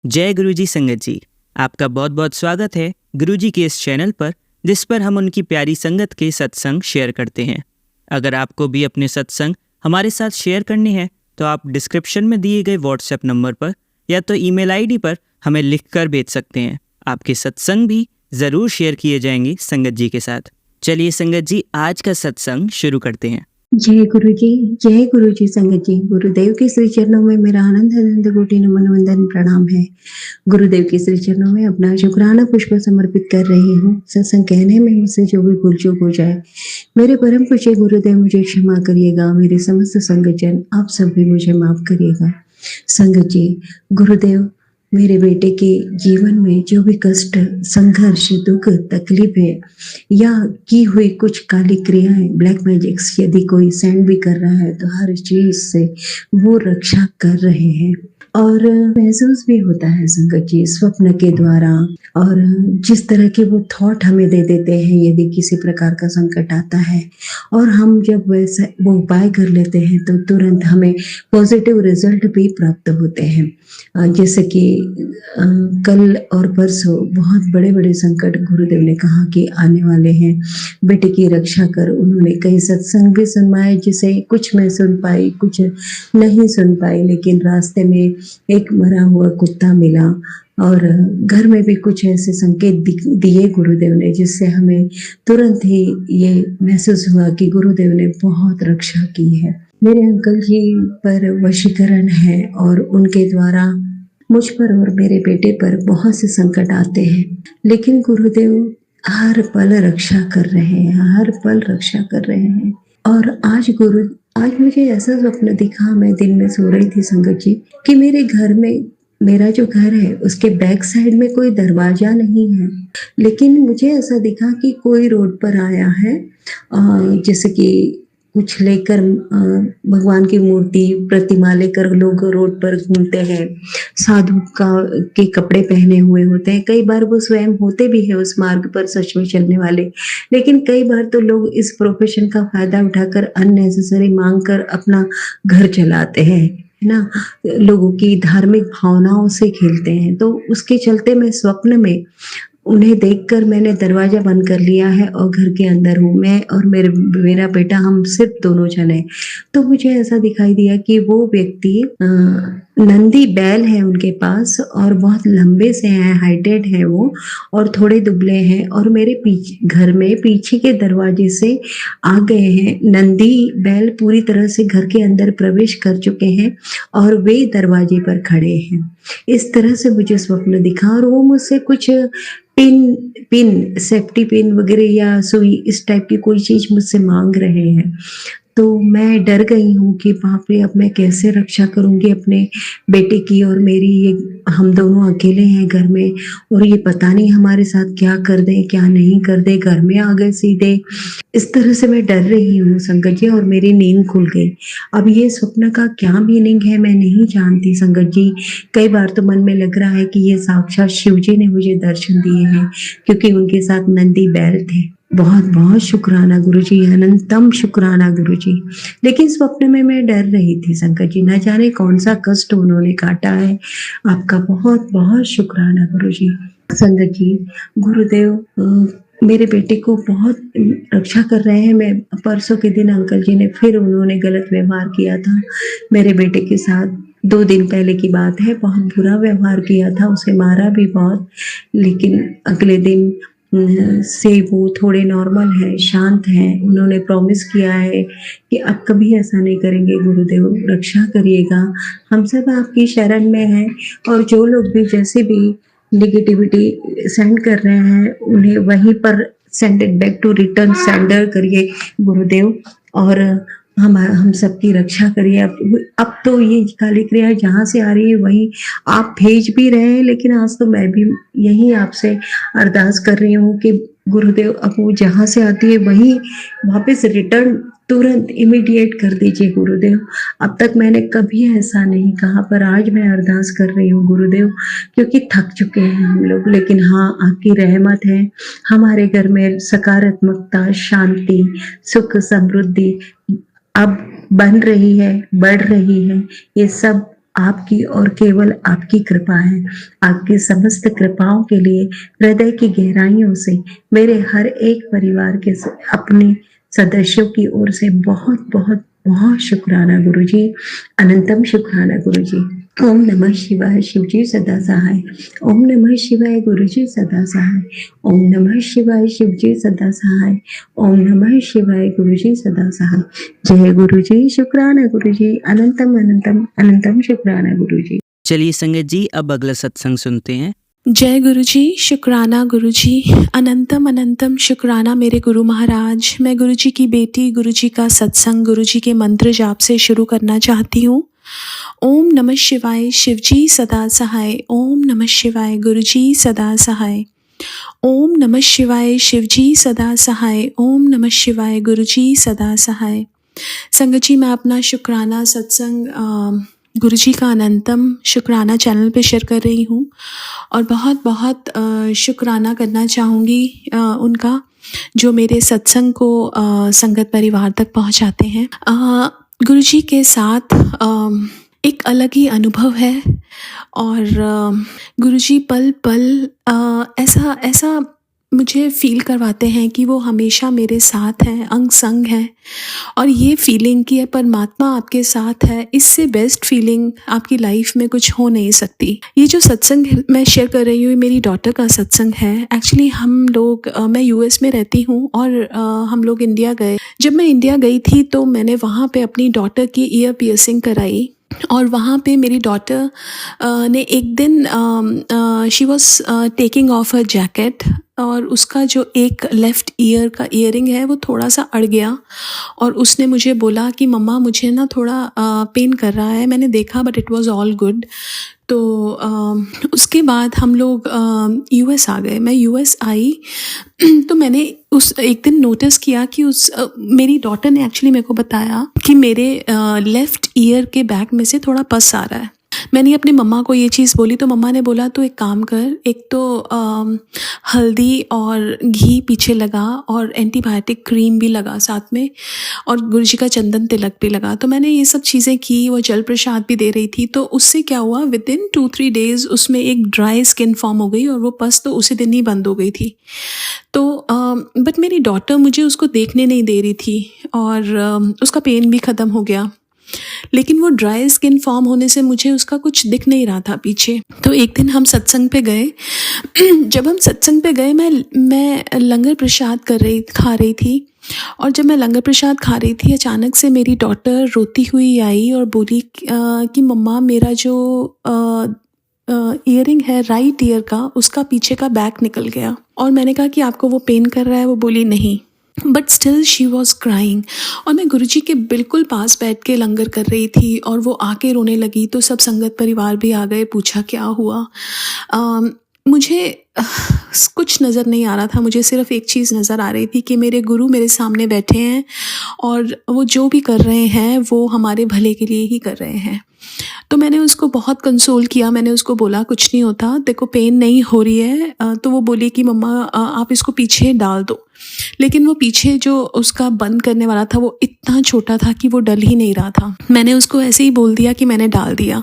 जय गुरुजी संगत जी, आपका बहुत बहुत स्वागत है गुरुजी के इस चैनल पर, जिस पर हम उनकी प्यारी संगत के सत्संग शेयर करते हैं। अगर आपको भी अपने सत्संग हमारे साथ शेयर करने हैं तो आप डिस्क्रिप्शन में दिए गए व्हाट्सएप नंबर पर या तो ईमेल आईडी पर हमें लिखकर भेज सकते हैं। आपके सत्संग भी ज़रूर शेयर किए जाएंगे संगत जी के साथ। चलिए संगत जी, आज का सत्संग शुरू करते हैं। जय गुरु जी संगत जी। गुरुदेव के श्री चरणों में मेरा आनंद कोटि नमन वंदन प्रणाम है। गुरुदेव के श्री चरणों में अपना शुक्राना पुष्प समर्पित कर रही हूँ। सत्संग कहने में मुझसे जो भी भूल चूक हो जाए, मेरे परम पूज्य गुरुदेव मुझे क्षमा करिएगा। मेरे समस्त संगत जन आप सब भी मुझे माफ करिएगा। संगत जी, गुरुदेव मेरे बेटे के जीवन में जो भी कष्ट, संघर्ष, दुख, तकलीफ है या की हुई कुछ काली क्रियाएं, ब्लैक मैजिक्स यदि कोई सेंड भी कर रहा है तो हर चीज से वो रक्षा कर रहे हैं। और महसूस भी होता है संगत जी स्वप्न के द्वारा, और जिस तरह के वो थॉट हमें दे देते हैं यदि किसी प्रकार का संकट आता है, और हम जब वैसा वो उपाय कर लेते हैं तो तुरंत हमें पॉजिटिव रिजल्ट भी प्राप्त होते हैं। जैसे कि कल और परसों बहुत बड़े बड़े संकट गुरुदेव ने कहा कि आने वाले हैं, बेटे की रक्षा कर। उन्होंने कई सत्संग भी सुनवाए, जिसे कुछ मैं सुन पाई, कुछ नहीं सुन पाई, लेकिन रास्ते में एक मरा हुआ कुत्ता मिला और घर में भी कुछ ऐसे संकेत दिए गुरुदेव ने, जिससे हमें तुरंत ही ये महसूस हुआ कि गुरुदेव ने बहुत रक्षा की है। मेरे अंकल जी पर वशीकरण है और उनके द्वारा मुझ पर और मेरे बेटे पर बहुत से संकट आते हैं, लेकिन गुरुदेव हर पल रक्षा कर रहे हैं, हर पल रक्षा कर रहे हैं। और आज मुझे ऐसा स्वप्न दिखा, मैं दिन में सो रही थी संगत जी, कि मेरे घर में, मेरा जो घर है उसके बैक साइड में कोई दरवाजा नहीं है, लेकिन मुझे ऐसा दिखा कि कोई रोड पर आया है, जैसे कि कुछ लेकर, भगवान की मूर्ति, प्रतिमा लेकर लोग रोड पर घूमते हैं, साधु के कपड़े पहने हुए होते हैं। कई बार वो स्वयं होते भी है उस मार्ग पर सच में चलने वाले, लेकिन कई बार तो लोग इस प्रोफेशन का फायदा उठाकर अननेसेसरी मांग कर अपना घर चलाते हैं, है ना, लोगों की धार्मिक भावनाओं से खेलते हैं। तो उसके चलते मैं स्वप्न में उन्हें देखकर मैंने दरवाजा बंद कर लिया है और घर के अंदर हूँ मैं और मेरा बेटा, हम सिर्फ दोनों जन हैं। तो मुझे ऐसा दिखाई दिया कि वो व्यक्ति, नंदी बैल है उनके पास और बहुत लंबे से हैं, हाइटेड है वो, और थोड़े दुबले हैं, और मेरे घर में पीछे के दरवाजे से आ गए हैं। नंदी बैल पूरी तरह से घर के अंदर प्रवेश कर चुके हैं और वे दरवाजे पर खड़े हैं। इस तरह से मुझे स्वप्न दिखा, और वो मुझसे कुछ पिन सेफ्टी पिन वगैरह या सुई, इस टाइप की कोई चीज मुझसे मांग रहे हैं। तो मैं डर गई हूँ कि बाप रे, अब मैं कैसे रक्षा करूंगी अपने बेटे की और मेरी। ये हम दोनों अकेले हैं घर में, और ये पता नहीं हमारे साथ क्या कर दे, क्या नहीं कर दे, घर में आ गए सीधे। इस तरह से मैं डर रही हूँ संगत जी, और मेरी नींद खुल गई। अब ये स्वप्न का क्या मीनिंग है मैं नहीं जानती संगत जी। कई बार तो मन में लग रहा है कि ये साक्षात शिव जी ने मुझे दर्शन दिए हैं, क्योंकि उनके साथ नंदी बैल थे। बहुत बहुत शुक्राना गुरुजी, अनंतम शुक्राना गुरुजी। लेकिन स्वप्न में मैं डर रही थी संकट जी, न जाने कौन सा कष्ट उन्होंने काटा है। आपका बहुत बहुत शुक्राना गुरुजी। संगत जी, गुरुदेव मेरे बेटे को बहुत रक्षा कर रहे हैं। मैं परसों के दिन अंकल जी ने फिर उन्होंने गलत व्यवहार किया था मेरे बेटे के साथ। 2 दिन पहले की बात है, बहुत बुरा व्यवहार किया था, उसे मारा भी बहुत, लेकिन अगले दिन से वो थोड़े नॉर्मल है, शांत हैं। उन्होंने प्रॉमिस किया है कि अब कभी ऐसा नहीं करेंगे। गुरुदेव रक्षा करिएगा, हम सब आपकी शरण में हैं। और जो लोग भी जैसे भी नेगेटिविटी सेंड कर रहे हैं, उन्हें वहीं पर send it back to return sender करिए गुरुदेव, और हम सबकी रक्षा करिए। अब तो ये काली क्रिया जहाँ से आ रही है वहीं आप भेज भी रहे हैं, लेकिन आज तो मैं भी यही आपसे अरदास कर रही हूँ कि गुरुदेव अब वो जहाँ से आती है वहीं वापस रिटर्न तुरंत इमीडिएट कर दीजिए गुरुदेव। अब तक मैंने कभी ऐसा नहीं कहा, पर आज मैं अरदास कर रही हूँ गुरुदेव, क्योंकि थक चुके हैं हम लोग। लेकिन हाँ, आपकी रहमत है, हमारे घर में सकारात्मकता, शांति, सुख, समृद्धि अब बन रही है, बढ़ रही है। ये सब आपकी और केवल आपकी कृपा है। आपकी समस्त कृपाओं के लिए हृदय की गहराइयों से मेरे हर एक परिवार के अपने सदस्यों की ओर से बहुत बहुत बहुत शुक्राना गुरुजी, अनंतम शुक्राना गुरुजी। ओम नमः शिवाय, शिवजी सदा सहाय। ओम नमः शिवाय, गुरुजी सदा सहाय। ओम नमः शिवाय, शिवजी सदा सहाय। ओम नमः शिवाय, गुरुजी सदा सहाय। जय गुरुजी, शुक्राना गुरुजी, अनंतम अनंतम अनंतम शुक्राना गुरुजी। चलिए संगत जी, अब अगला सत्संग सुनते हैं। जय गुरुजी, शुक्राना गुरुजी, अनंतम अनंतम शुक्राना मेरे गुरु महाराज। मैं गुरुजी की बेटी, गुरुजी का सत्संग, गुरुजी के मंत्र जाप से शुरू करना चाहती हूँ। ओम नमः शिवाय, शिवजी सदा सहाय। ओम नमः शिवाय, गुरुजी सदा सहाय। ओम नमः शिवाय, शिवजी सदा सहाय। ओम नमः शिवाय, गुरुजी सदा सहाय। संगत जी, मैं अपना शुक्राना सत्संग गुरुजी का अनंतम शुक्राना चैनल पे शेयर कर रही हूँ और बहुत बहुत शुक्राना करना चाहूँगी उनका, जो मेरे सत्संग को संगत परिवार तक पहुँचाते हैं। गुरुजी के साथ एक अलग ही अनुभव है और गुरुजी पल पल ऐसा मुझे फील करवाते हैं कि वो हमेशा मेरे साथ हैं, अंग संग हैं। और ये फीलिंग कि परमात्मा आपके साथ है, इससे बेस्ट फीलिंग आपकी लाइफ में कुछ हो नहीं सकती। ये जो सत्संग मैं शेयर कर रही हूँ, मेरी डॉटर का सत्संग है। एक्चुअली हम लोग मैं यूएस में रहती हूँ और हम लोग इंडिया गए। जब मैं इंडिया गई थी तो मैंने वहाँ पे अपनी डॉटर की ईयर पियर्सिंग कराई और वहाँ पे मेरी डॉटर ने एक दिन she was taking of her jacket और उसका जो एक लेफ़्ट ईयर का ईयरिंग है वो थोड़ा सा अड़ गया और उसने मुझे बोला कि मम्मा मुझे ना थोड़ा पेन कर रहा है। मैंने देखा but it was all good. तो उसके बाद हम लोग यूएस आ गए। मैं यूएस आई तो मैंने उस एक दिन नोटिस किया कि मेरी डॉटर ने एक्चुअली मेरे को बताया कि मेरे लेफ़्ट ईयर के बैक में से थोड़ा पस आ रहा है। मैंने अपनी मम्मा को ये चीज़ बोली तो मम्मा ने बोला तो एक काम कर, एक तो हल्दी और घी पीछे लगा और एंटीबायोटिक क्रीम भी लगा साथ में और गुरुजी का चंदन तिलक भी लगा। तो मैंने ये सब चीज़ें की, वो जल प्रसाद भी दे रही थी। तो उससे क्या हुआ, विद इन 2-3 डेज़ उसमें एक ड्राई स्किन फॉर्म हो गई और वो पस तो उसी दिन ही बंद हो गई थी। तो बट मेरी डॉटर मुझे उसको देखने नहीं दे रही थी और उसका पेन भी ख़त्म हो गया, लेकिन वो ड्राई स्किन फॉर्म होने से मुझे उसका कुछ दिख नहीं रहा था पीछे। तो एक दिन हम सत्संग पे गए। जब हम सत्संग पे गए मैं लंगर प्रसाद खा रही थी और जब मैं लंगर प्रसाद खा रही थी अचानक से मेरी डॉटर रोती हुई आई और बोली कि मम्मा मेरा जो ईयरिंग है राइट ईयर का, उसका पीछे का बैक निकल गया। और मैंने कहा कि आपको वो पेन कर रहा है? वो बोली नहीं, but still she was crying. और मैं गुरुजी के बिल्कुल पास बैठ के लंगर कर रही थी और वो आके रोने लगी। तो सब संगत परिवार भी आ गए, पूछा क्या हुआ। मुझे कुछ नज़र नहीं आ रहा था, मुझे सिर्फ एक चीज़ नज़र आ रही थी कि मेरे गुरु मेरे सामने बैठे हैं और वो जो भी कर रहे हैं वो हमारे भले के लिए ही कर रहे हैं। तो मैंने उसको बहुत कंसोल किया। मैंने उसको बोला कुछ नहीं होता, देखो पेन नहीं हो रही है। तो वो बोली कि मम्मा आप इसको पीछे डाल दो। लेकिन वो पीछे जो उसका बंद करने वाला था वो इतना छोटा था कि वो डल ही नहीं रहा था। मैंने उसको ऐसे ही बोल दिया कि मैंने डाल दिया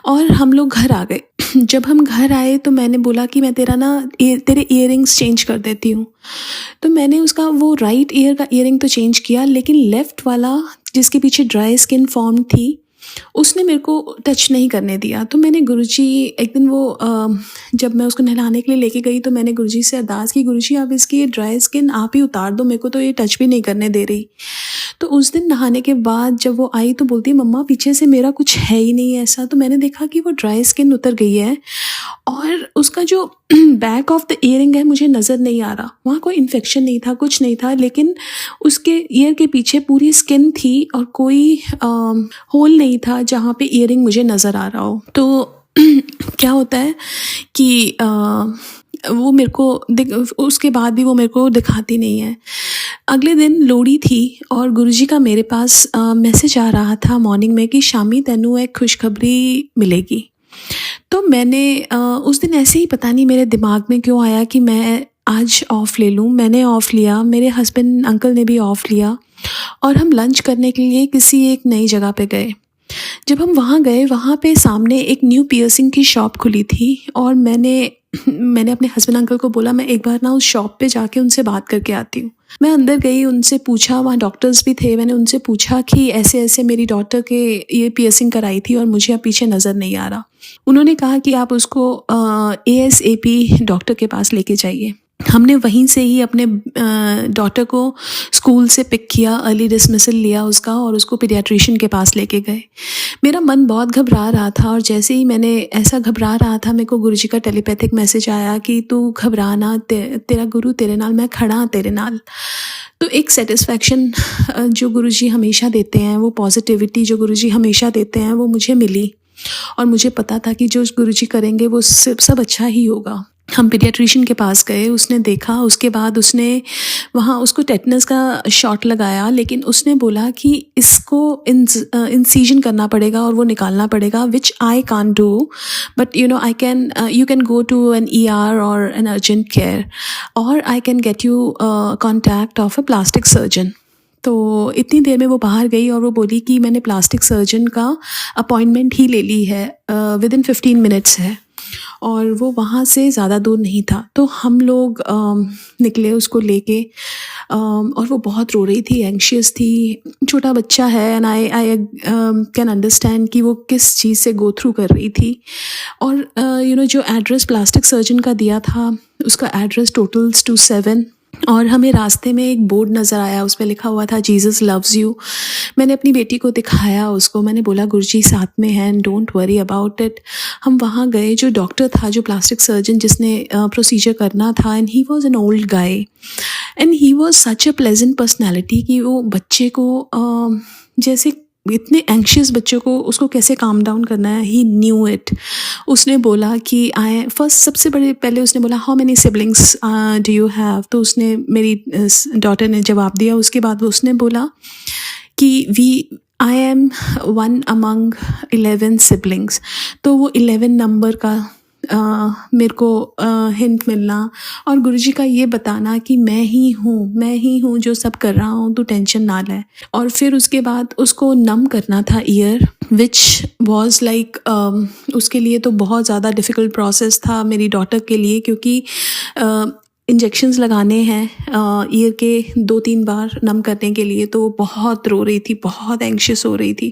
और हम लोग घर आ गए। जब हम घर आए तो मैंने बोला कि मैं तेरे ईयरिंग्स चेंज कर देती हूँ। तो मैंने उसका वो राइट ईयर का ईयरिंग तो चेंज किया, लेकिन लेफ़्ट वाला जिसके पीछे ड्राई स्किन फॉर्म थी उसने मेरे को टच नहीं करने दिया। तो मैंने गुरुजी एक दिन जब मैं उसको नहलाने के लिए लेके गई तो मैंने गुरुजी से अरदास की, गुरुजी आप इसकी ड्राई स्किन आप ही उतार दो, मेरे को तो ये टच भी नहीं करने दे रही। तो उस दिन नहाने के बाद जब वो आई तो बोलती मम्मा पीछे से मेरा कुछ है ही नहीं ऐसा। तो मैंने देखा कि वो ड्राई स्किन उतर गई है और उसका जो बैक ऑफ द ईयरिंग है मुझे नज़र नहीं आ रहा। वहाँ कोई इन्फेक्शन नहीं था, कुछ नहीं था, लेकिन उसके ईयर के पीछे पूरी स्किन थी और कोई होल नहीं था जहाँ पे ईयरिंग मुझे नज़र आ रहा हो। तो क्या होता है कि वो मेरे को उसके बाद भी वो मेरे को दिखाती नहीं है। अगले दिन लोहड़ी थी और गुरुजी का मेरे पास मैसेज आ रहा था मॉर्निंग में कि शामी तेनू एक खुशखबरी मिलेगी। तो मैंने उस दिन ऐसे ही पता नहीं मेरे दिमाग में क्यों आया कि मैं आज ऑफ़ ले लूँ। मैंने ऑफ़ लिया, मेरे हस्बैंड अंकल ने भी ऑफ़ लिया और हम लंच करने के लिए किसी एक नई जगह पे गए। जब हम वहाँ गए, वहाँ पे सामने एक न्यू पियर्सिंग की शॉप खुली थी और मैंने अपने हस्बैंड अंकल को बोला मैं एक बार ना उस शॉप पे जाके उनसे बात करके आती हूँ। मैं अंदर गई, उनसे पूछा, वहाँ डॉक्टर्स भी थे, मैंने उनसे पूछा कि ऐसे ऐसे मेरी डॉटर के ये पियर्सिंग कराई थी और मुझे अब पीछे नज़र नहीं आ रहा। उन्होंने कहा कि आप उसको ASAP डॉक्टर के पास लेके जाइए। हमने वहीं से ही अपने डॉटर को स्कूल से पिक किया, अर्ली डिसमिसल लिया उसका और उसको पीडियाट्रिशियन के पास लेके गए। मेरा मन बहुत घबरा रहा था और जैसे ही मैंने ऐसा घबरा रहा था, मेरे को गुरुजी का टेलीपैथिक मैसेज आया कि तू घबराना, तेरा गुरु तेरे नाल, मैं खड़ा तेरे नाल। तो एक सेटिस्फैक्शन जो गुरुजी हमेशा देते हैं, वो पॉजिटिविटी जो गुरुजी हमेशा देते हैं, वो मुझे मिली और मुझे पता था कि जो गुरुजी करेंगे वो सब अच्छा ही होगा। हम पीडियाट्रिशियन के पास गए, उसने देखा, उसके बाद उसने वहाँ उसको टेटनस का शॉट लगाया, लेकिन उसने बोला कि इसको इंसीजन करना पड़ेगा और वो निकालना पड़ेगा, which I can do, but you can go to an ER और एन अर्जेंट केयर और I can get you contact of a plastic surgeon. तो इतनी देर में वो बाहर गई और वो बोली कि मैंने प्लास्टिक सर्जन का अपॉइंटमेंट ही ले ली है, विदिन 15 मिनट्स है और वो वहाँ से ज़्यादा दूर नहीं था। तो हम लोग निकले उसको लेके और वो बहुत रो रही थी, एंग्शियस थी, छोटा बच्चा है एंड आई कैन अंडरस्टैंड कि वो किस चीज़ से गो थ्रू कर रही थी। और जो एड्रेस प्लास्टिक सर्जन का दिया था, उसका एड्रेस टोटल्स टू 7 और हमें रास्ते में एक बोर्ड नज़र आया, उस पर लिखा हुआ था जीसस लव्स यू। मैंने अपनी बेटी को दिखाया उसको, मैंने बोला गुरुजी साथ में हैं, डोंट वरी अबाउट इट। हम वहाँ गए, जो डॉक्टर था, जो प्लास्टिक सर्जन जिसने प्रोसीजर करना था, and he was an old guy and he was such a pleasant personality कि वो बच्चे को जैसे इतने एंग्शियस बच्चों को उसको कैसे काम डाउन करना है, ही न्यू इट। उसने बोला कि सबसे बड़े पहले उसने बोला how many siblings do you have, तो उसने मेरी डॉटर ने जवाब दिया। उसके बाद उसने बोला कि I am one among 11 siblings. तो वो 11 नंबर का मेरे को हिंट मिलना और गुरुजी का ये बताना कि मैं ही हूँ जो सब कर रहा हूँ, तू टेंशन ना ले। और फिर उसके बाद उसको नम करना था ईयर, विच वॉज लाइक उसके लिए तो बहुत ज़्यादा डिफ़िकल्ट प्रोसेस था मेरी डॉटर के लिए, क्योंकि इंजेक्शंस लगाने हैं ईयर के 2-3 बार नम करने के लिए। तो बहुत रो रही थी, बहुत एंग्शियस हो रही थी,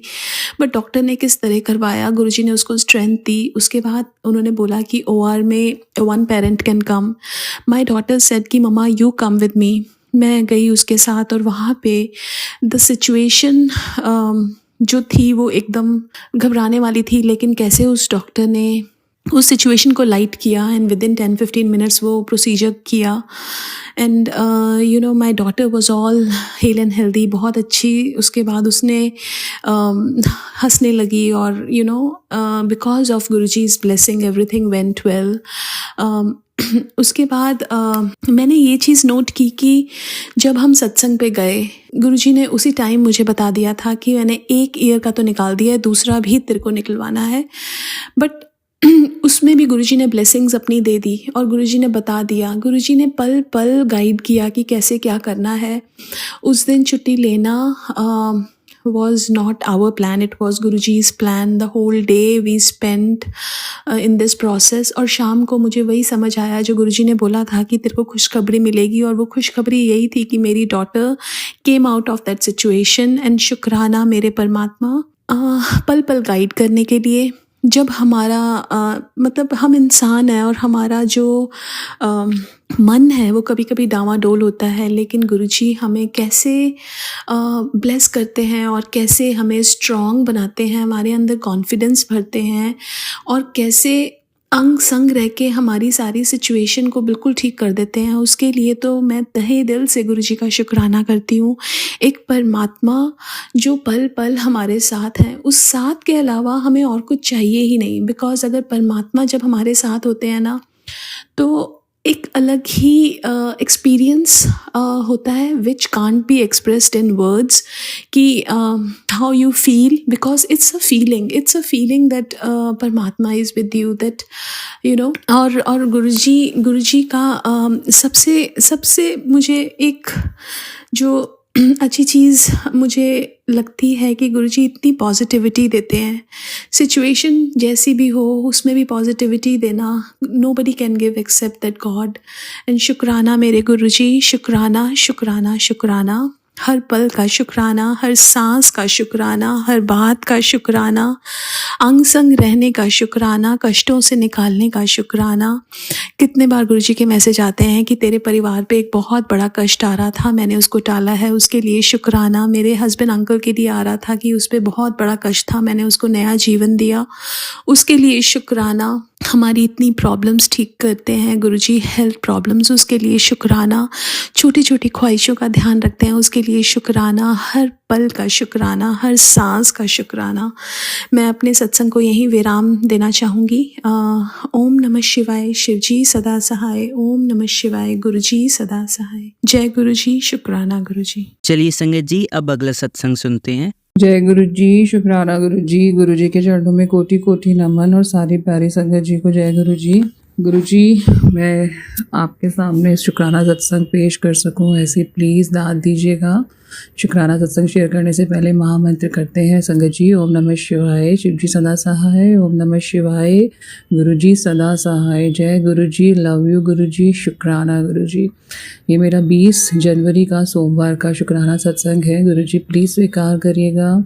बट डॉक्टर ने किस तरह करवाया, गुरुजी ने उसको स्ट्रेंथ दी। उसके बाद उन्होंने बोला कि OR में 1 parent can come. My daughter said कि mama you come with me. मैं गई उसके साथ और वहाँ पे द सिचुएशन जो थी वो एकदम घबराने वाली थी, लेकिन कैसे उस डॉक्टर ने उस सिचुएशन को लाइट किया एंड विदिन 10-15 मिनट्स वो प्रोसीजर किया and my daughter was all hello and healthy, बहुत अच्छी। उसके बाद उसने हंसने लगी और because of Guruji's blessing everything went well. उसके बाद मैंने ये चीज़ नोट की कि जब हम सत्संग पे गए, गुरुजी ने उसी टाइम मुझे बता दिया था कि मैंने 1 ईयर का तो निकाल दिया है, दूसरा भी तेरे को निकलवाना है। बट उसमें भी गुरुजी ने ब्लेसिंग्स अपनी दे दी और गुरुजी ने बता दिया, गुरुजी ने पल पल गाइड किया कि कैसे क्या करना है। उस दिन छुट्टी लेना was not our plan, it was Guruji's plan. The whole day we spent in this process। और शाम को मुझे वही समझ आया जो गुरुजी ने बोला था कि तेरे को खुशखबरी मिलेगी, और वो खुशखबरी यही थी कि मेरी daughter came out of that situation। And शुक्राना मेरे परमात्मा पल पल गाइड करने के लिए। जब हमारा मतलब हम इंसान हैं और हमारा जो मन है वो कभी कभी डामाडोल होता है, लेकिन गुरुजी हमें कैसे ब्लेस करते हैं और कैसे हमें स्ट्रॉन्ग बनाते हैं, हमारे अंदर कॉन्फिडेंस भरते हैं और कैसे अंग संग रह के हमारी सारी सिचुएशन को बिल्कुल ठीक कर देते हैं। उसके लिए तो मैं तहे दिल से गुरुजी का शुक्राना करती हूँ। एक परमात्मा जो पल पल हमारे साथ हैं, उस साथ के अलावा हमें और कुछ चाहिए ही नहीं। बिकॉज अगर परमात्मा जब हमारे साथ होते हैं ना, तो एक अलग ही एक्सपीरियंस होता है which can't be expressed in words कि how you feel, because it's a feeling that परमात्मा इज़ विद यू, दैट और गुरुजी का सबसे मुझे एक जो अच्छी चीज़ मुझे लगती है कि गुरुजी इतनी पॉजिटिविटी देते हैं। सिचुएशन जैसी भी हो उसमें भी पॉजिटिविटी देना, nobody can give except that God. And शुक्राना मेरे गुरुजी, शुक्राना शुक्राना शुक्राना, हर पल का शुक्राना, हर सांस का शुक्राना, हर बात का शुक्राना, अंग संग रहने का शुक्राना, कष्टों से निकालने का शुक्राना। कितने बार गुरुजी के मैसेज आते हैं कि तेरे परिवार पे एक बहुत बड़ा कष्ट आ रहा था, मैंने उसको टाला है, उसके लिए शुक्राना। मेरे हस्बैंड अंकल के लिए आ रहा था कि उस पर बहुत बड़ा कष्ट था, मैंने उसको नया जीवन दिया, उसके लिए शुक्राना। हमारी इतनी प्रॉब्लम्स ठीक करते हैं गुरुजी, हेल्थ प्रॉब्लम्स, उसके लिए शुक्राना। छोटी छोटी ख्वाहिशों का ध्यान रखते हैं, उसके लिए शुक्राना। हर पल का शुक्राना, हर सांस का शुक्राना। मैं अपने सत्संग को यहीं विराम देना चाहूँगी। ओम नमः शिवाय, शिवजी सदा सहाय। ओम नमः शिवाय, गुरुजी सदा सहाय। जय गुरुजी, शुक्राना गुरुजी। चलिए संगत जी, अब अगला सत्संग सुनते हैं। जय गुरु जी, शुक्राना गुरु जी के चरणों में कोटि कोटि नमन और सारी प्यारी संगत जी को जय गुरु जी। गुरु जी, मैं आपके सामने शुक्राना सत्संग पेश कर सकूं ऐसी प्लीज़ दाद दीजिएगा। शुक्राना सत्संग शेयर करने से पहले महामंत्र करते हैं संगत जी। ओम नमः शिवाय, शिव जी सदा सहाय। ओम नमः शिवाय, गुरु जी सदा सहाय। जय गुरु जी, लव यू गुरु जी, शुक्राना गुरु जी। ये मेरा 20 जनवरी का सोमवार का शुक्राना सत्संग है। गुरु जी प्लीज़ स्वीकार करिएगा।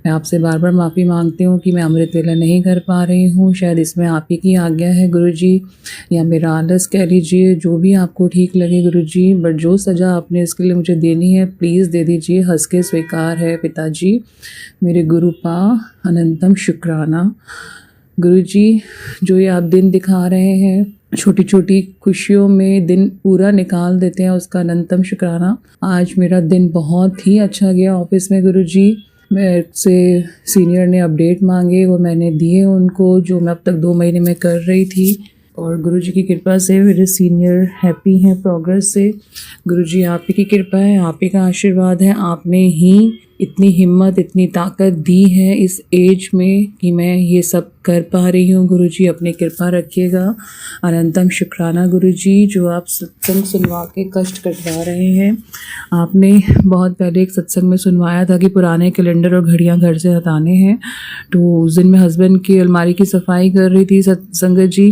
मैं आपसे बार बार माफ़ी मांगती हूँ कि मैं अमृत वेला नहीं कर पा रही हूँ। शायद इसमें आप ही की आज्ञा है गुरु जी, या मेरा आलस कह लीजिए, जो भी आपको ठीक लगे गुरु जी। बट जो सज़ा आपने इसके लिए मुझे देनी है प्लीज़ दे दीजिए। हंस के स्वीकार है पिताजी। मेरे गुरु पा अनंतम शुक्राना। गुरु जी, जो ये आप दिन दिखा रहे हैं, छोटी छोटी खुशियों में दिन पूरा निकाल देते हैं, उसका अनंतम शुक्राना। आज मेरा दिन बहुत ही अच्छा गया ऑफिस में गुरु जी। मेरे से सीनियर ने अपडेट मांगे और मैंने दिए उनको, जो मैं अब तक 2 महीने में कर रही थी। और गुरुजी की कृपा से मेरे सीनियर हैप्पी हैं प्रोग्रेस से। गुरुजी आप ही की कृपा है, आप ही का आशीर्वाद है। आपने ही इतनी हिम्मत, इतनी ताकत दी है इस एज में कि मैं ये सब कर पा रही हूँ। गुरुजी अपनी कृपा रखिएगा। अनंतम शुक्राना गुरुजी, जो आप सत्संग सुनवा के कष्ट कटवा रहे हैं। आपने बहुत पहले एक सत्संग में सुनवाया था कि पुराने कैलेंडर और घड़ियाँ घर से हटाने हैं। तो उस दिन मैं हस्बैंड की अलमारी की सफाई कर रही थी संगत जी,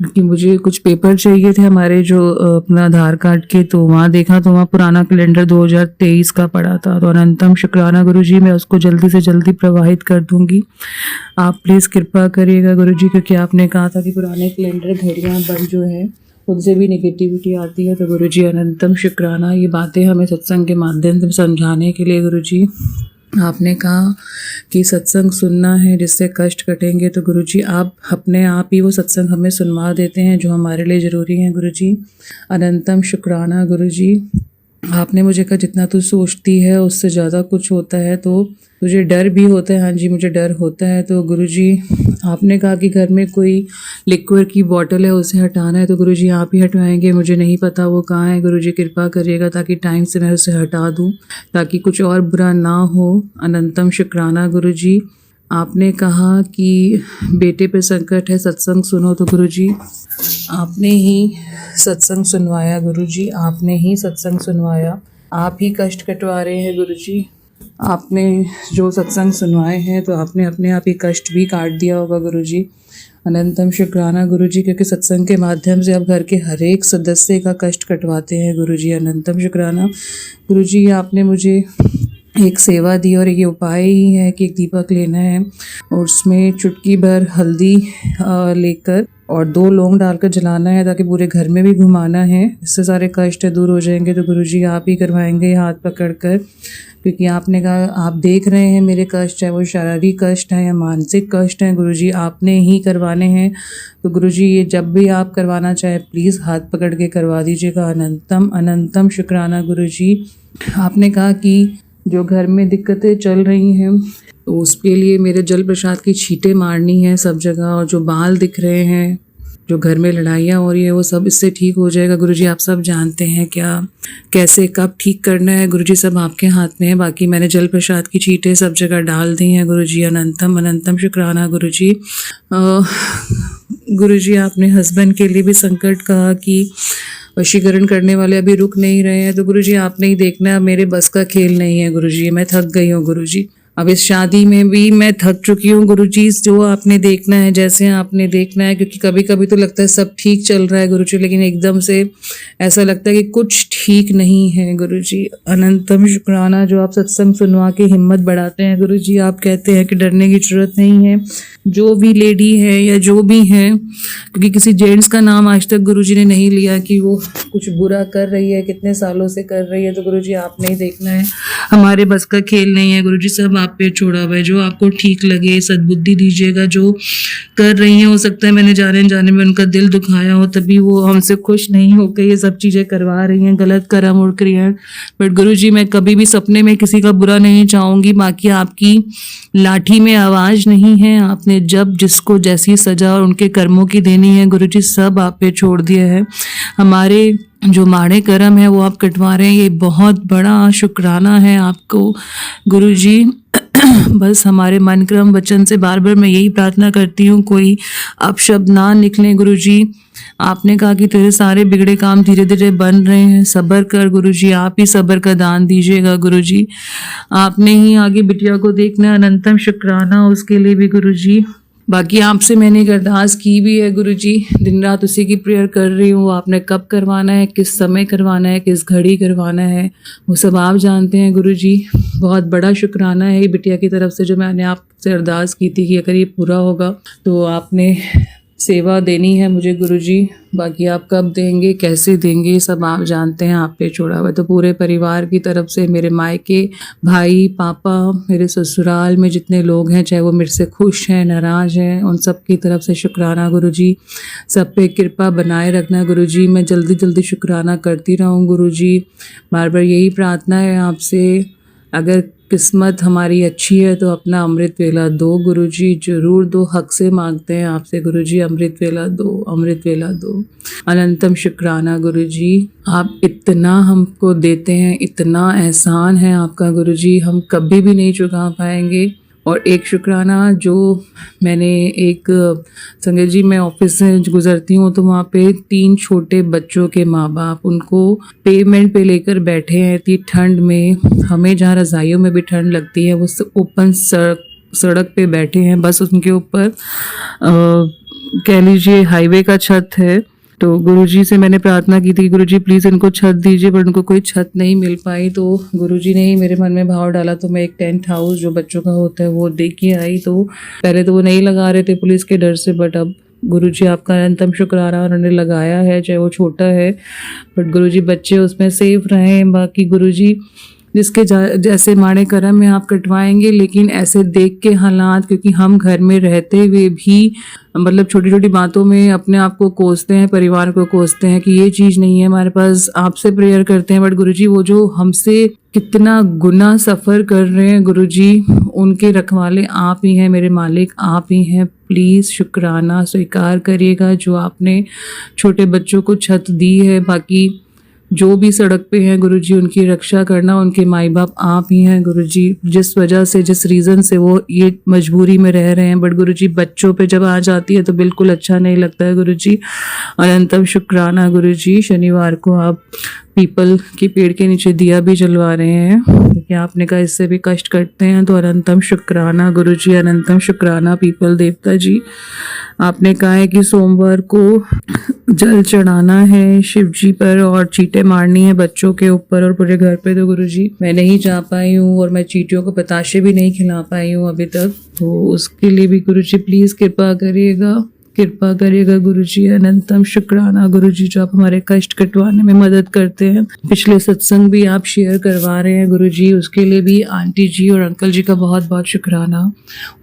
कि मुझे कुछ पेपर चाहिए थे हमारे जो अपना आधार कार्ड के। तो वहाँ देखा तो वहाँ पुराना कैलेंडर 2023 का पड़ा था। तो अनंतम शुक्राना गुरुजी, मैं उसको जल्दी से जल्दी प्रवाहित कर दूंगी। आप प्लीज़ कृपा करिएगा गुरुजी, क्योंकि आपने कहा था कि पुराने कैलेंडर घड़ियाँ बंद जो है उनसे भी नेगेटिविटी आती है। तो गुरुजी अनंतम शुक्राना, ये बातें हमें सत्संग के माध्यम से समझाने के लिए गुरुजी आपने कहा कि सत्संग सुनना है जिससे कष्ट कटेंगे। तो गुरुजी आप अपने आप ही वो सत्संग हमें सुनवा देते हैं जो हमारे लिए ज़रूरी है गुरुजी। अनंतम शुक्राना गुरुजी। आपने मुझे कहा जितना तू सोचती है उससे ज़्यादा कुछ होता है, तो तुझे डर भी होता है। हाँ जी, मुझे डर होता है। तो गुरुजी आपने कहा कि घर में कोई लिक्विड की बोतल है उसे हटाना है, तो गुरुजी आप ही हटवाएंगे। मुझे नहीं पता वो कहाँ है। गुरुजी कृपा करिएगा ताकि टाइम से मैं उसे हटा दूँ, ताकि कुछ और बुरा ना हो। अनंतम शुक्राना गुरुजी। आपने कहा कि बेटे पे संकट है, सत्संग सुनो। तो गुरुजी आपने ही सत्संग सुनवाया गुरुजी, आपने ही सत्संग सुनवाया। आप ही कष्ट कटवा रहे हैं गुरुजी। आपने जो सत्संग सुनवाए हैं तो आपने अपने आप ही कष्ट भी काट दिया होगा गुरुजी। अनंतम शुक्राना गुरुजी, क्योंकि सत्संग के माध्यम से आप घर के हर एक सदस्य का कष्ट कटवाते हैं गुरुजी। अनंतम शुक्राना गुरुजी। आपने मुझे एक सेवा दी और ये उपाय ही है कि एक दीपक लेना है और उसमें चुटकी भर हल्दी लेकर और 2 लौंग डालकर जलाना है, ताकि पूरे घर में भी घुमाना है। इससे सारे कष्ट दूर हो जाएंगे। तो गुरुजी आप ही करवाएंगे हाथ पकड़कर, क्योंकि आपने कहा आप देख रहे हैं मेरे कष्ट, चाहे वो शारीरिक कष्ट है या मानसिक कष्ट हैं, गुरुजी आपने ही करवाने हैं। तो गुरुजी ये जब भी आप करवाना चाहे प्लीज़ हाथ पकड़ के करवा दीजिएगा। अनंतम अनंतम शुक्राना गुरुजी। आपने कहा कि जो घर में दिक्कतें चल रही हैं तो उसके लिए मेरे जल प्रसाद की छींटे मारनी है सब जगह, और जो बाल दिख रहे हैं, जो घर में लड़ाइयाँ हो रही है, वो सब इससे ठीक हो जाएगा गुरुजी। आप सब जानते हैं क्या कैसे कब ठीक करना है गुरुजी, सब आपके हाथ में है। बाकी मैंने जल प्रसाद की छींटे सब जगह डाल दी हैं गुरुजी। अनंतम अनंतम शुक्राना गुरुजी। गुरुजी आपने हस्बैंड के लिए भी संकट कहा कि वशीकरण करने वाले अभी रुक नहीं रहे हैं, तो गुरुजी आपने ही देखना है, मेरे बस का खेल नहीं है गुरुजी, मैं थक गई हूँ गुरुजी। अब इस शादी में भी मैं थक चुकी हूँ गुरुजी, जो आपने देखना है जैसे आपने देखना है, क्योंकि कभी कभी तो लगता है सब ठीक चल रहा है गुरुजी, लेकिन एकदम से ऐसा लगता है कि कुछ ठीक नहीं है गुरुजी। अनंतम शुक्राना जो आप सत्संग सुनवा के हिम्मत बढ़ाते हैं गुरुजी। आप कहते हैं कि डरने की जरूरत नहीं है, जो भी लेडी है या जो भी है, क्योंकि किसी जेंट्स का नाम आज तक गुरुजी ने नहीं लिया कि वो कुछ बुरा कर रही है, कितने सालों से कर रही है, तो गुरुजी आपने ही देखना है, हमारे बस का खेल नहीं है गुरुजी, सब आप पे छोड़ा हुआ है। जो आपको ठीक लगे सद्बुद्धि दीजिएगा, जो कर रही हैं, हो सकता है मैंने जाने जाने में उनका दिल दुखाया हो, तभी वो हमसे खुश नहीं होकर ये सब चीज़ें करवा रही हैं, गलत कर्म उड़ रही हैं। बट गुरुजी मैं कभी भी सपने में किसी का बुरा नहीं चाहूँगी, बाकी आपकी लाठी में आवाज़ नहीं है, आपने जब जिसको जैसी सजा और उनके कर्मों की देनी है गुरुजी सब आप पे छोड़ दिया है। हमारे जो माड़े कर्म है वो आप कटवा रहे हैं, ये बहुत बड़ा शुक्राना है आपको गुरुजी। बस हमारे मन क्रम वचन से बार बार मैं यही प्रार्थना करती हूँ, कोई अपशब्द ना निकले गुरुजी। आपने कहा कि तेरे सारे बिगड़े काम धीरे धीरे बन रहे हैं, सब्र कर गुरुजी, आप ही सब्र का दान दीजिएगा गुरुजी। आपने ही आगे बिटिया को देखना, अनंतम शुक्राना उसके लिए भी गुरुजी। बाकी आपसे मैंने एक अरदास की भी है गुरुजी, दिन रात उसी की प्रेयर कर रही हूँ। आपने कब करवाना है, किस समय करवाना है, किस घड़ी करवाना है, वो सब आप जानते हैं गुरुजी। बहुत बड़ा शुक्राना है ये बिटिया की तरफ से, जो मैंने आपसे अरदास की थी कि अगर ये पूरा होगा तो आपने सेवा देनी है मुझे गुरुजी। बाकी आप कब देंगे, कैसे देंगे, सब आप जानते हैं, आप पे छोड़ा हुआ है। तो पूरे परिवार की तरफ से, मेरे मायके, भाई, पापा, मेरे ससुराल में जितने लोग हैं, चाहे वो मेरे से खुश हैं, नाराज़ हैं, उन सब की तरफ से शुक्राना गुरुजी। सब पे कृपा बनाए रखना गुरुजी। मैं जल्दी जल्दी शुक्राना करती रहूँ गुरुजी। बार बार यही प्रार्थना है आपसे, अगर किस्मत हमारी अच्छी है तो अपना अमृत वेला दो गुरुजी, जरूर दो, हक से मांगते हैं आपसे गुरुजी, अमृत वेला दो, अमृत वेला दो। अनंतम शुक्राना गुरुजी, आप इतना हमको देते हैं, इतना एहसान है आपका गुरुजी, हम कभी भी नहीं चुका पाएंगे। और एक शुक्राना जो मैंने एक संगत जी, मैं ऑफिस से गुजरती हूँ तो वहाँ पे 3 छोटे बच्चों के माँ बाप उनको पेमेंट पे लेकर बैठे हैं इतनी ठंड में, हमें जहाँ रज़ाइयों में भी ठंड लगती है, वो ओपन सड़क पे बैठे हैं, बस उनके ऊपर कह लीजिए हाईवे का छत है। तो गुरुजी से मैंने प्रार्थना की थी, गुरुजी प्लीज़ इनको छत दीजिए, पर उनको कोई छत नहीं मिल पाई। तो गुरुजी ने ही मेरे मन में भाव डाला, तो मैं एक टेंट हाउस जो बच्चों का होता है वो दे के आई। तो पहले तो वो नहीं लगा रहे थे पुलिस के डर से, बट अब गुरुजी आपका अनंतम शुक्राना, उन्होंने लगाया है, चाहे वो छोटा है, बट गुरुजी बच्चे उसमें सेफ रहें। बाकी गुरुजी जिसके जैसे माड़े कर्म में आप कटवाएंगे, लेकिन ऐसे देख के हालात, क्योंकि हम घर में रहते हुए भी मतलब छोटी छोटी बातों में अपने आप को कोसते हैं, परिवार को कोसते हैं कि ये चीज़ नहीं है हमारे पास, आपसे प्रेयर करते हैं, बट गुरुजी वो जो हमसे कितना गुना सफ़र कर रहे हैं गुरुजी, उनके रखवाले आप ही हैं, मेरे मालिक आप ही हैं। प्लीज़ शुक्राना स्वीकार करिएगा जो आपने छोटे बच्चों को छत दी है। बाकी जो भी सड़क पे हैं गुरुजी, उनकी रक्षा करना, उनके माई बाप आप ही हैं गुरुजी, जिस वजह से, जिस रीज़न से वो ये मजबूरी में रह रहे हैं, बट गुरुजी बच्चों पे जब आ जाती है तो बिल्कुल अच्छा नहीं लगता है गुरुजी। अनंतम शुक्राना गुरुजी। शनिवार को आप पीपल के पेड़ के नीचे दिया भी जलवा रहे हैं, क्योंकि आपने कहा इससे भी कष्ट करते हैं, तो अनंतम शुक्राना गुरुजी, अनंतम शुक्राना पीपल देवता जी। आपने कहा है कि सोमवार को जल चढ़ाना है शिव जी पर और चींटे मारनी है बच्चों के ऊपर और पूरे घर पे। तो गुरुजी मैं नहीं जा पाई हूँ और मैं चींटियों को बताशे भी नहीं खिला पाई हूँ अभी तक, तो उसके लिए भी गुरुजी प्लीज़ कृपा करिएगा, कृपा करिएगा गुरुजी। अनंतम शुक्राना गुरुजी जो आप हमारे कष्ट कटवाने में मदद करते हैं। पिछले सत्संग भी आप शेयर करवा रहे हैं गुरुजी, उसके लिए भी आंटी जी और अंकल जी का बहुत बहुत शुक्राना।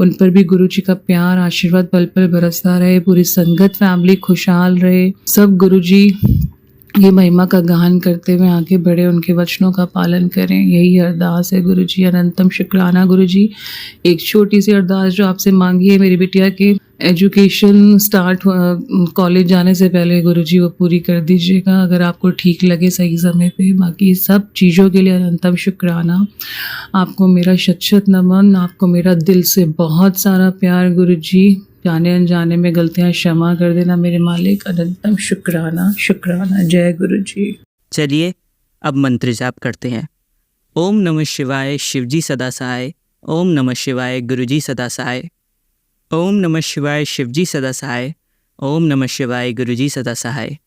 उन पर भी गुरुजी का प्यार आशीर्वाद पल पल बरसता रहे, पूरी संगत फैमिली खुशहाल रहे, सब गुरुजी ये महिमा का गान करते हुए आगे बढ़े, उनके वचनों का पालन करें, यही अरदास है गुरुजी। अनंतम शुक्राना गुरुजी। एक छोटी सी अरदास जो आपसे मांगी है मेरी बिटिया के एजुकेशन स्टार्ट कॉलेज जाने से पहले गुरुजी वो पूरी कर दीजिएगा, अगर आपको ठीक लगे सही समय पे। बाकी सब चीज़ों के लिए अनंतम शुक्राना। आपको मेरा शत शत नमन, आपको मेरा दिल से बहुत सारा प्यार गुरुजी। जाने अनजाने में गलतियाँ क्षमा कर देना मेरे मालिक। अनंतम शुक्राना शुक्राना। जय गुरु जी। चलिए अब मंत्र जाप करते हैं। ओम नमः शिवाय शिवजी सदा सहाय। ओम नमः शिवाय गुरुजी सदा सहाय। ओम नमः शिवाय शिवजी सदा सहाय। ओम नमः शिवाय गुरुजी सदा सहाय।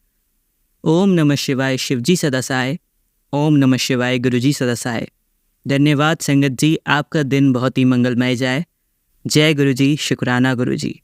ओम नमः शिवाय शिवजी सदा सहाय। ओम नमः शिवाय गुरुजी सदा सहाय। धन्यवाद संगत जी, आपका दिन बहुत ही मंगलमय जाए। जय गुरुजी। शुक्राना गुरुजी।